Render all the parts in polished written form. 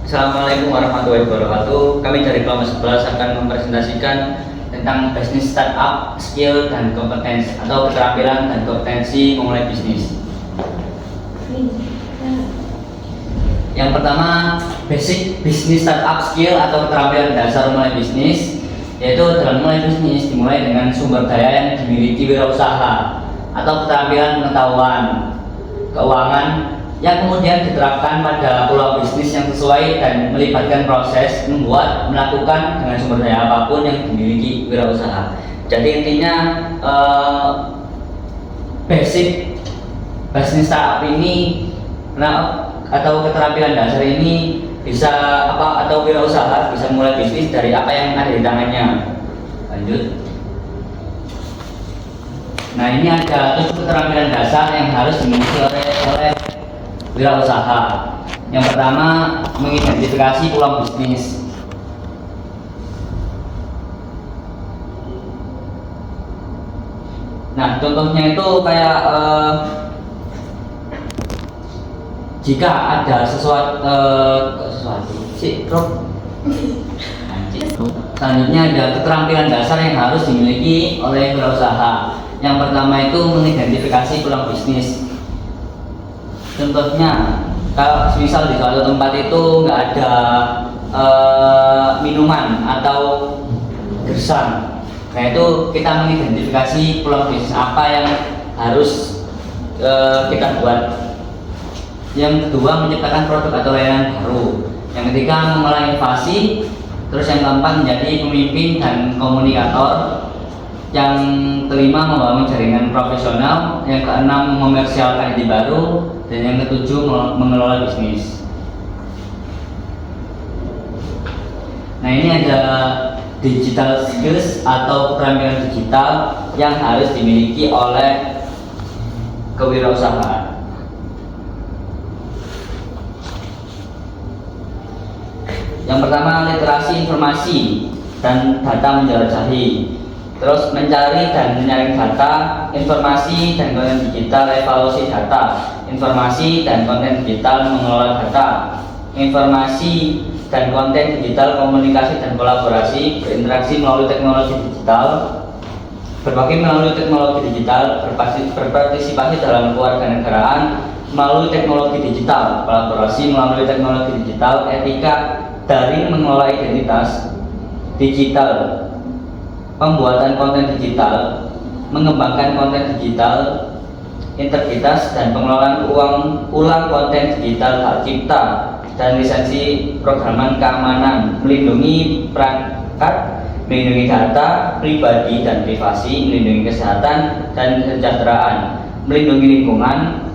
Assalamualaikum warahmatullahi wabarakatuh. Kami dari kelompok 11 akan mempresentasikan tentang bisnis startup, skill dan kompetensi atau keterampilan dan kompetensi memulai bisnis. Yang pertama, basic bisnis startup skill atau keterampilan dasar memulai bisnis, yaitu dalam memulai bisnis dimulai dengan sumber daya yang dimiliki wirausaha atau keterampilan pengetahuan keuangan yang kemudian diterapkan pada peluang bisnis yang sesuai dan melibatkan proses membuat, melakukan dengan sumber daya apapun yang dimiliki wirausaha. Jadi intinya basic bisnis startup ini atau keterampilan dasar ini bisa atau wirausaha bisa mulai bisnis dari apa yang ada di tangannya. Lanjut. Nah, ini ada 7 keterampilan dasar yang harus dimiliki oleh wirausaha. Yang pertama, mengidentifikasi peluang bisnis. Nah, contohnya itu kayak jika ada sesuatu selanjutnya ada keterampilan dasar yang harus dimiliki oleh wirausaha. Yang pertama itu mengidentifikasi peluang bisnis. Contohnya, kalau misal di suatu tempat itu nggak ada minuman atau gersang, nah itu kita mengidentifikasi peluang bisnis apa yang harus kita buat. Yang kedua, menciptakan produk atau layanan baru. Yang ketiga, mengolah inovasi. Terus yang keempat, menjadi pemimpin dan komunikator. Yang kelima, membangun jaringan profesional. Yang keenam, mekomersialkan ide baru. Dan yang ketujuh, mengelola bisnis. Nah, ini ada digital skills atau keterampilan digital yang harus dimiliki oleh kewirausahaan. Yang pertama, literasi informasi dan data menjelajahi. Terus mencari dan menyaring data, informasi dan konten digital, evaluasi data, informasi dan konten digital, mengelola data, informasi dan konten digital, komunikasi dan kolaborasi, berinteraksi melalui teknologi digital, berbagi melalui teknologi digital, berpartisipasi dalam kewarganegaraan melalui teknologi digital, kolaborasi melalui teknologi digital, etika dari mengelola identitas digital, pembuatan konten digital, mengembangkan konten digital, integritas dan pengelolaan ulang konten digital hak cipta dan lisensi programan keamanan, melindungi perangkat, melindungi data pribadi dan privasi, melindungi kesehatan dan kesejahteraan, melindungi lingkungan,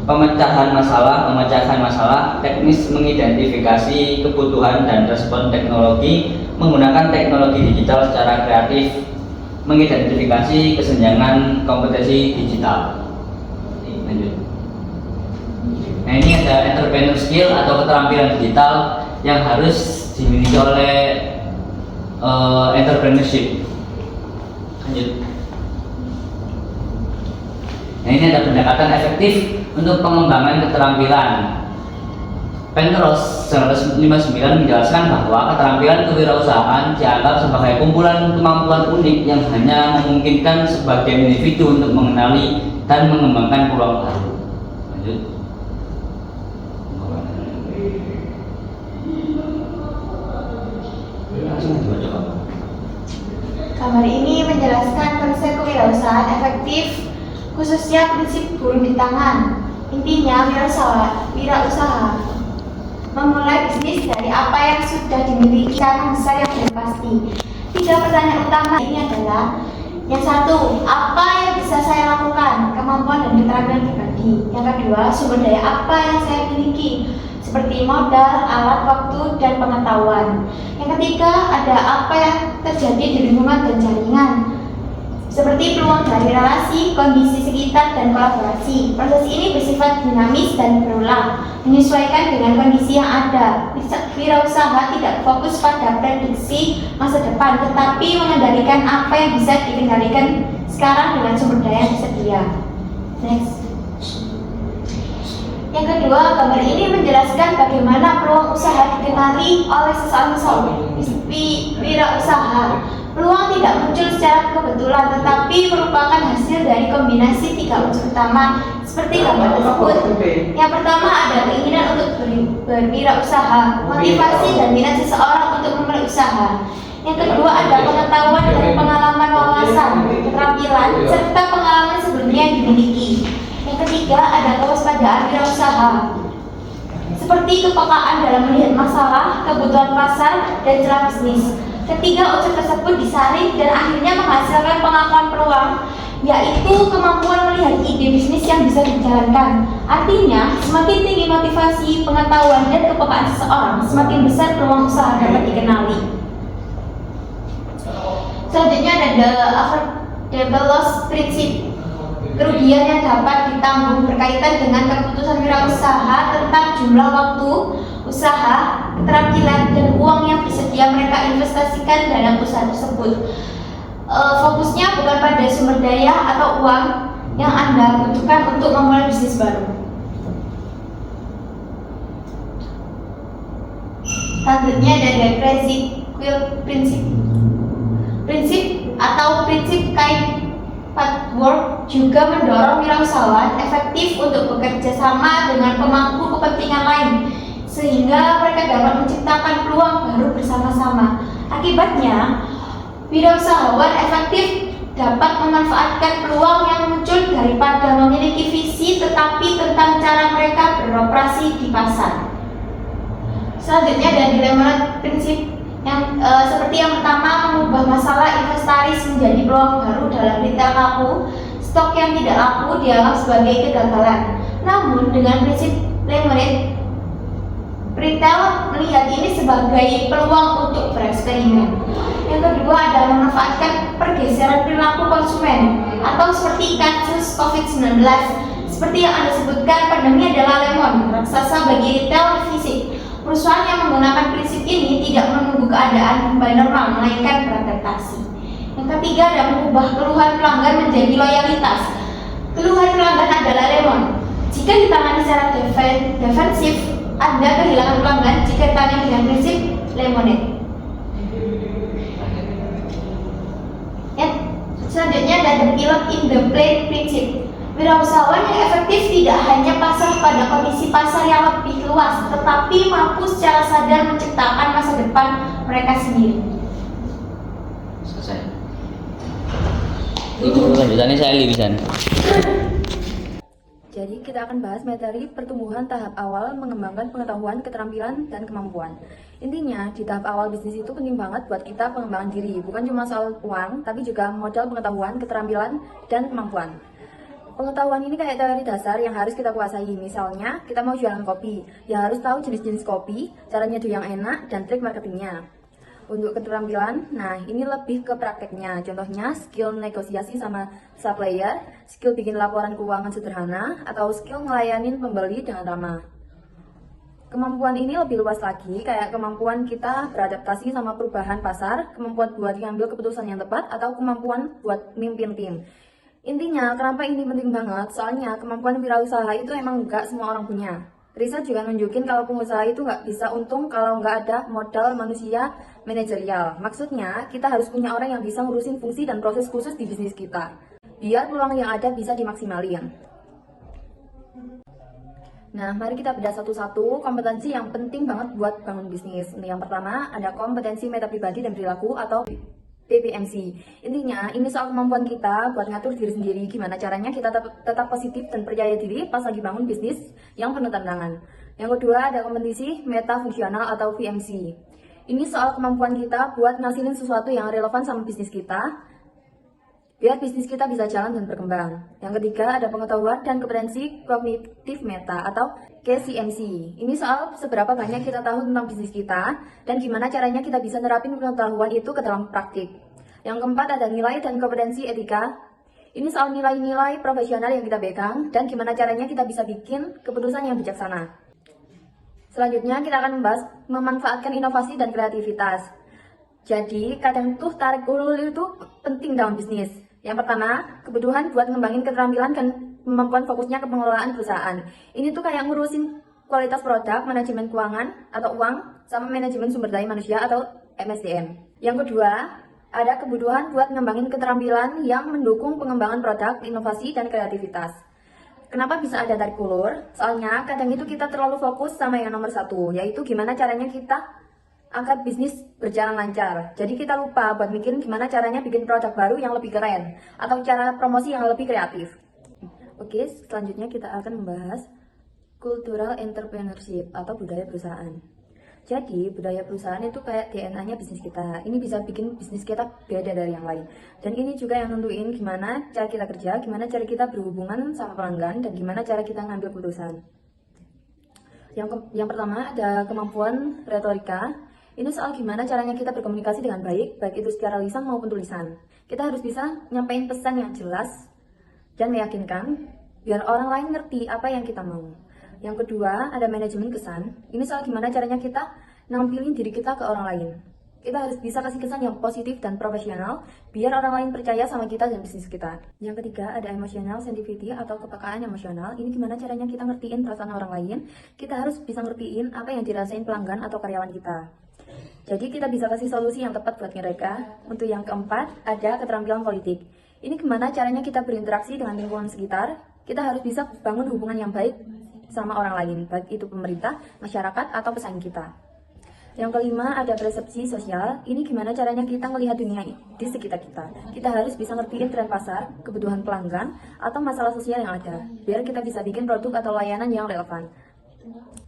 memecahkan masalah, teknis mengidentifikasi kebutuhan dan respon teknologi, menggunakan teknologi digital secara kreatif, mengidentifikasi kesenjangan kompetensi digital. Lanjut. Nah, ini ada entrepreneur skill atau keterampilan digital yang harus dimiliki oleh entrepreneurship. Lanjut. Nah, ini ada pendekatan efektif untuk pengembangan keterampilan. Penrose 1959 menjelaskan bahwa keterampilan kewirausahaan dianggap sebagai kumpulan kemampuan unik yang hanya memungkinkan sebagian individu untuk mengenali dan mengembangkan peluang baru. Lanjut. Gambar ini menjelaskan konsep kewirausahaan efektif, khususnya prinsip burung di tangan. Intinya, wirausaha memulai bisnis dari apa yang sudah dimiliki secara besar yang sudah pasti. 3 pertanyaan utama ini adalah: yang satu, apa yang bisa saya lakukan, kemampuan dan keterampilan pribadi. Yang kedua, sumber daya apa yang saya miliki, seperti modal, alat, waktu, dan pengetahuan. Yang ketiga, ada apa yang terjadi di lingkungan dan jaringan, seperti peluang dari relasi, kondisi sekitar, dan kolaborasi. Proses ini bersifat dinamis dan berulang, menyesuaikan dengan kondisi yang ada. Wirausaha tidak fokus pada prediksi masa depan, tetapi mengendalikan apa yang bisa dikendalikan sekarang dengan sumber daya yang tersedia. Next. Yang kedua, gambar ini menjelaskan bagaimana peluang usaha dikenal dikenali oleh seseorang wirausaha. Peluang tidak muncul secara kebetulan, tetapi merupakan hasil dari kombinasi tiga unsur utama seperti gambar tersebut. Yang pertama ada keinginan untuk berwirausaha, motivasi dan minat seseorang untuk memulai usaha. Yang kedua ada pengetahuan dan pengalaman, wawasan, keterampilan, serta pengalaman sebelumnya yang dimiliki. Yang ketiga ada kewaspadaan wirausaha, seperti kepekaan dalam melihat masalah, kebutuhan pasar, dan celah bisnis. Ketiga unsur tersebut disaring dan akhirnya menghasilkan pengakuan peluang, yaitu kemampuan melihat ide bisnis yang bisa dijalankan. Artinya, semakin tinggi motivasi, pengetahuan, dan kepekaan seseorang, semakin besar peluang usaha dapat dikenali. Selanjutnya ada the affordable loss principle. Kerugian yang dapat ditanggung berkaitan dengan keputusan wirausaha tentang jumlah waktu usaha, keterampilan, dan uang yang bersedia mereka investasikan dalam usaha tersebut. Fokusnya bukan pada sumber daya atau uang yang Anda butuhkan untuk memulai bisnis baru. Selanjutnya ada the Crazy-Quilt Principle. Prinsip kite pathwork juga mendorong wirausahawan efektif untuk bekerja sama dengan pemangku kepentingan lain, sehingga mereka dapat menciptakan peluang baru bersama-sama. Akibatnya, wirausahawan efektif dapat memanfaatkan peluang yang muncul daripada memiliki visi tetapi tentang cara mereka beroperasi di pasar. Selanjutnya ada Lemonade Principle yang seperti yang pertama, mengubah masalah inventaris menjadi peluang baru dalam retail laku. Stok yang tidak laku dianggap sebagai kegagalan. Namun dengan prinsip Lemonade, retail melihat ini sebagai peluang untuk bereksperimen. Yang kedua adalah memanfaatkan pergeseran perilaku konsumen atau seperti kasus COVID-19. Seperti yang Anda sebutkan, pandemi adalah lemon, raksasa bagi retail fisik. Perusahaan yang menggunakan prinsip ini tidak menunggu keadaan kembali normal, melainkan beradaptasi. Yang ketiga adalah mengubah keluhan pelanggan menjadi loyalitas. Keluhan pelanggan adalah lemon. Jika ditangani secara defensif, Anda kehilangan pelanggan. Jika ditangani dengan prinsip Lemonade. Selanjutnya ada the pilot in the plane principle. Wirausahawan yang efektif tidak hanya pasrah pada kondisi pasar yang lebih luas, tetapi mampu secara sadar menciptakan masa depan mereka sendiri. Selesai. Itu lanjutannya saya lisan. Jadi kita akan bahas materi pertumbuhan tahap awal mengembangkan pengetahuan, keterampilan, dan kemampuan. Intinya di tahap awal bisnis itu penting banget buat kita pengembangan diri, bukan cuma soal uang, tapi juga modal pengetahuan, keterampilan, dan kemampuan. Pengetahuan ini kayak teori dasar yang harus kita kuasai. Misalnya, kita mau jualan kopi, ya harus tahu jenis-jenis kopi, cara nyeduh yang enak, dan trik marketingnya. Untuk keterampilan, nah ini lebih ke prakteknya. Contohnya, skill negosiasi sama supplier, skill bikin laporan keuangan sederhana, atau skill ngelayanin pembeli dengan ramah. Kemampuan ini lebih luas lagi, kayak kemampuan kita beradaptasi sama perubahan pasar, kemampuan buat ngambil keputusan yang tepat, atau kemampuan buat mimpin tim. Intinya, kenapa ini penting banget? Soalnya kemampuan wirausaha itu emang nggak semua orang punya. Riset juga nunjukin kalau pengusaha itu nggak bisa untung kalau nggak ada modal manusia manajerial. Maksudnya, kita harus punya orang yang bisa ngurusin fungsi dan proses khusus di bisnis kita, biar peluang yang ada bisa dimaksimalin. Nah, mari kita bedah satu-satu kompetensi yang penting banget buat bangun bisnis. Yang pertama, ada kompetensi meta pribadi dan perilaku atau PPMC. Intinya, ini soal kemampuan kita buat ngatur diri sendiri, gimana caranya kita tetap positif dan percaya diri pas lagi bangun bisnis yang penuh tantangan. Yang kedua, ada kompetensi metafungsional atau VMC. Ini soal kemampuan kita buat ngasilin sesuatu yang relevan sama bisnis kita, biar bisnis kita bisa jalan dan berkembang. Yang ketiga, ada pengetahuan dan kompetensi kognitif meta atau KCMC. Ini soal seberapa banyak kita tahu tentang bisnis kita dan gimana caranya kita bisa nerapin pengetahuan itu ke dalam praktik. Yang keempat, ada nilai dan kompetensi etika. Ini soal nilai-nilai profesional yang kita pegang dan gimana caranya kita bisa bikin keputusan yang bijaksana. Selanjutnya, kita akan membahas memanfaatkan inovasi dan kreativitas. Jadi, kadang tuh tarik ulur itu penting dalam bisnis. Yang pertama, kebutuhan buat ngembangin keterampilan dan kemampuan fokusnya ke pengelolaan perusahaan. Ini tuh kayak ngurusin kualitas produk, manajemen keuangan atau uang, sama manajemen sumber daya manusia atau MSDM. Yang kedua, ada kebutuhan buat ngembangin keterampilan yang mendukung pengembangan produk, inovasi, dan kreativitas. Kenapa bisa ada tarik ulur? Soalnya kadang itu kita terlalu fokus sama yang nomor satu, yaitu gimana caranya kita agar bisnis berjalan lancar. Jadi kita lupa buat mikirin gimana caranya bikin produk baru yang lebih keren, atau cara promosi yang lebih kreatif. Oke, selanjutnya kita akan membahas cultural entrepreneurship atau budaya perusahaan. Jadi, budaya perusahaan itu kayak DNA-nya bisnis kita. Ini bisa bikin bisnis kita beda dari yang lain. Dan ini juga yang nentuin gimana cara kita kerja, gimana cara kita berhubungan sama pelanggan, dan gimana cara kita ngambil keputusan. Yang pertama ada kemampuan retorika. Ini soal gimana caranya kita berkomunikasi dengan baik itu secara lisan maupun tulisan. Kita harus bisa nyampein pesan yang jelas dan meyakinkan, biar orang lain ngerti apa yang kita mau. Yang kedua, ada manajemen kesan. Ini soal gimana caranya kita nampilin diri kita ke orang lain. Kita harus bisa kasih kesan yang positif dan profesional, biar orang lain percaya sama kita dan bisnis kita. Yang ketiga, ada emotional sensitivity atau kepekaan emosional. Ini gimana caranya kita ngertiin perasaan orang lain. Kita harus bisa ngertiin apa yang dirasain pelanggan atau karyawan kita. Jadi kita bisa kasih solusi yang tepat buat mereka. Untuk yang keempat, ada keterampilan politik. Ini gimana caranya kita berinteraksi dengan lingkungan sekitar. Kita harus bisa bangun hubungan yang baik sama orang lain, baik itu pemerintah, masyarakat, atau pesaing kita. Yang kelima, ada persepsi sosial. Ini gimana caranya kita melihat dunia di sekitar kita. Kita harus bisa ngertiin tren pasar, kebutuhan pelanggan, atau masalah sosial yang ada, biar kita bisa bikin produk atau layanan yang relevan.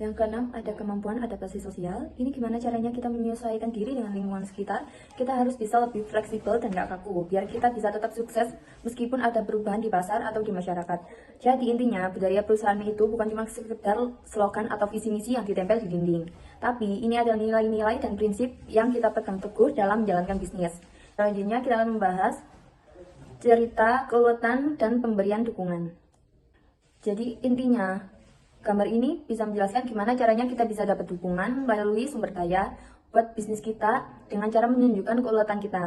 Yang keenam, ada kemampuan adaptasi sosial. Ini gimana caranya kita menyesuaikan diri dengan lingkungan sekitar. Kita harus bisa lebih fleksibel dan gak kaku, biar kita bisa tetap sukses meskipun ada perubahan di pasar atau di masyarakat. Jadi intinya, budaya perusahaan itu bukan cuma sekedar slogan atau visi misi yang ditempel di dinding. Tapi ini adalah nilai-nilai dan prinsip yang kita pegang teguh dalam menjalankan bisnis. Selanjutnya kita akan membahas cerita, keuletan, dan pemberian dukungan. Jadi intinya, gambar ini bisa menjelaskan gimana caranya kita bisa dapat dukungan melalui sumber daya buat bisnis kita dengan cara menunjukkan keuletan kita.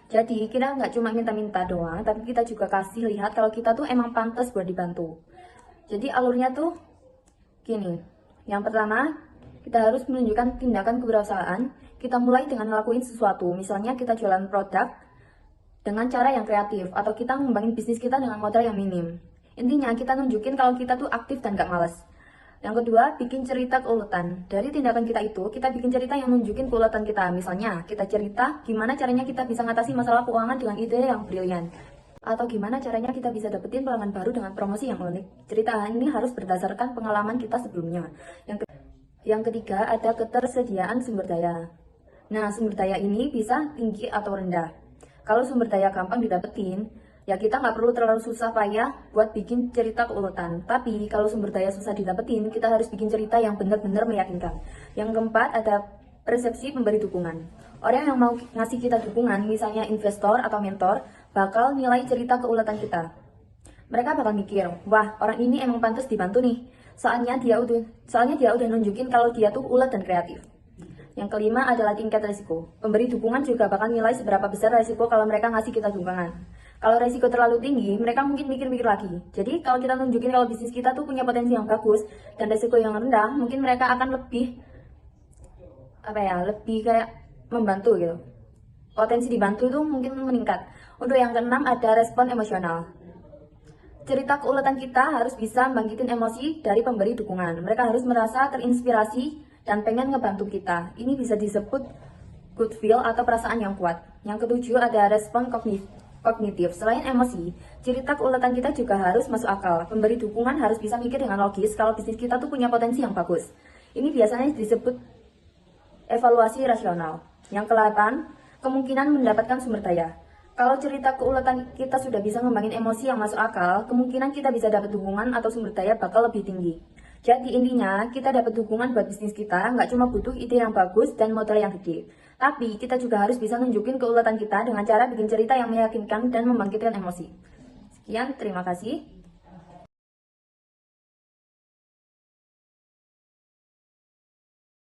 Jadi kita nggak cuma minta-minta doang, tapi kita juga kasih lihat kalau kita tuh emang pantas buat dibantu. Jadi alurnya tuh gini. Yang pertama, kita harus menunjukkan tindakan kewirausahaan. Kita mulai dengan ngelakuin sesuatu, misalnya kita jualan produk dengan cara yang kreatif, atau kita ngembangin bisnis kita dengan modal yang minim. Intinya kita nunjukin kalau kita tuh aktif dan gak malas. Yang kedua, bikin cerita keuletan. Dari tindakan kita itu, kita bikin cerita yang nunjukin keuletan kita. Misalnya, kita cerita gimana caranya kita bisa ngatasi masalah keuangan dengan ide yang brilian. Atau gimana caranya kita bisa dapetin pelanggan baru dengan promosi yang unik. Cerita ini harus berdasarkan pengalaman kita sebelumnya. Yang ketiga, ada ketersediaan sumber daya. Nah, sumber daya ini bisa tinggi atau rendah. Kalau sumber daya gampang didapetin, ya kita nggak perlu terlalu susah payah buat bikin cerita keuletan. Tapi kalau sumber daya susah didapetin, kita harus bikin cerita yang benar-benar meyakinkan. Yang keempat, ada persepsi pemberi dukungan. Orang yang mau ngasih kita dukungan, misalnya investor atau mentor, bakal nilai cerita keuletan kita. Mereka bakal mikir, wah orang ini emang pantas dibantu nih. Soalnya dia udah nunjukin kalau dia tuh ulet dan kreatif. Yang kelima adalah tingkat resiko. Pemberi dukungan juga bakal nilai seberapa besar resiko kalau mereka ngasih kita dukungan. Kalau resiko terlalu tinggi, mereka mungkin mikir-mikir lagi. Jadi kalau kita nunjukin kalau bisnis kita tuh punya potensi yang bagus dan resiko yang rendah, mungkin mereka akan lebih kayak membantu gitu. Potensi dibantu itu mungkin meningkat. Untuk yang keenam ada respon emosional. Cerita keuletan kita harus bisa membangkitin emosi dari pemberi dukungan. Mereka harus merasa terinspirasi dan pengen ngebantu kita. Ini bisa disebut good feel atau perasaan yang kuat. Yang ketujuh ada respon kognitif. Selain emosi, cerita keuletan kita juga harus masuk akal. Pemberi dukungan harus bisa mikir dengan logis kalau bisnis kita tuh punya potensi yang bagus. Ini biasanya disebut evaluasi rasional. Yang ke-8, kemungkinan mendapatkan sumber daya. Kalau cerita keuletan kita sudah bisa ngembangin emosi yang masuk akal, kemungkinan kita bisa dapat dukungan atau sumber daya bakal lebih tinggi. Jadi intinya, kita dapat dukungan buat bisnis kita, nggak cuma butuh ide yang bagus dan modal yang gede. Tapi kita juga harus bisa nunjukin keuletan kita dengan cara bikin cerita yang meyakinkan dan membangkitkan emosi. Sekian, terima kasih.